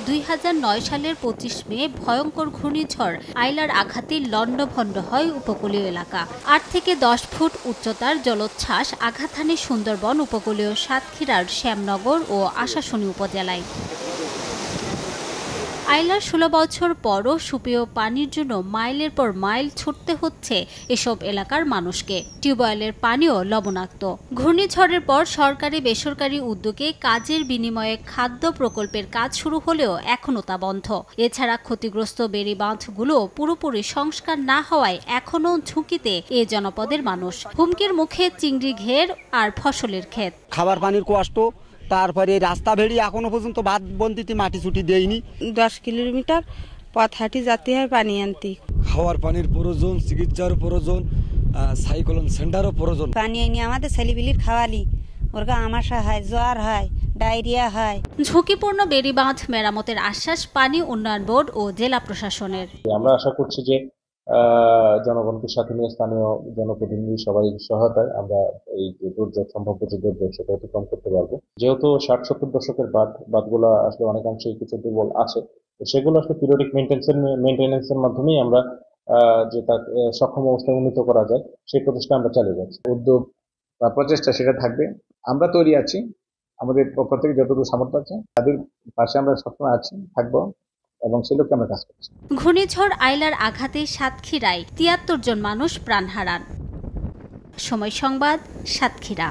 2009 সালের 25 মে ভয়ঙ্কর ঘূর্ণিঝড় আইলার আঘাতে লণ্ডভণ্ড হয় উপকূলীয় এলাকা। 8 থেকে 10 ফুট উচ্চতার জলোচ্ছ্বাস আঘাত হানে সুন্দরবন উপকূলীয় সাতক্ষীরার শ্যামনগর ও আশাশুনি উপজেলায়। আইলার 16 বছর পরও সুপেয় পানির জন্য মাইলের পর মাইল ছুটতে হচ্ছে এসব এলাকার মানুষকে। টিউবওয়েলের পানিও লবণাক্ত। ঘূর্ণিঝড়ের পর সরকারি বেসরকারি উদ্যোগে কাজের বিনিময়ে খাদ্য প্রকল্পের কাজ শুরু হলেও এখনও তা বন্ধ। এছাড়া ক্ষতিগ্রস্ত বেড়িবাঁধগুলো পুরোপুরি সংস্কার না হওয়ায় এখনও ঝুঁকিতে এ জনপদের মানুষ। হুমকির মুখে চিংড়ি ঘের আর ফসলের ক্ষেত। খাবার পানির কষ্ট, তারপরে রাস্তা ভেড়ি এখনো পর্যন্ত বাঁধ বন্দিতে মাটি ছুটি দেয়নি। 10 কিলোমিটার পথ হাঁটি যেতে হয় পানি আনতে। খাওয়ার পানির প্রয়োজন, চিকিৎসার প্রয়োজন, সাইক্লোন সেন্টারও প্রয়োজন। পানি এনে আমাদের ছেলেপিলির খাওয়ালি, ওরকা আমাশা হয়, জ্বর হয়, ডায়রিয়া হয়। ঝুঁকিপূর্ণ বেড়িবাঁধ মেরামতের আশ্বাস পানি উন্নয়ন বোর্ড ও জেলা প্রশাসনের। আমরা আশা করছি যে জনগণকে সাথে নিয়ে স্থানীয় জনপ্রতিনিধি সবাই সহায়তায় আমরা এই দুর্যোগ সম্ভাব্য যে দুর্যোগ সেটা অতিক্রম করতে পারবো। যেহেতু 60-70 দশকের বাঁধগুলো আসলে অনেকাংশেই কিছু দুর্বল আছে, তো সেগুলো আসলে পিরিয়ডিক মেনটেন্যান্সের মাধ্যমেই আমরা যে তার সক্ষম অবস্থায় উন্নীত করা যায় সেই প্রচেষ্টা আমরা চালিয়ে যাচ্ছি। উদ্যোগ বা প্রচেষ্টা সেটা থাকবে। আমরা তৈরি আছি, আমাদের পক্ষ থেকে যতটুকু সামর্থ্য আছে তাদের পাশে আমরা সবসময় আছি, থাকবো এবং সে লক্ষ্যে আমরা কাজ করছি। ঘূর্ণিঝড় আইলার আঘাতে সাতক্ষীরায় 73 জন মানুষ প্রাণ হারান। সময় সংবাদ, সাতক্ষীরা।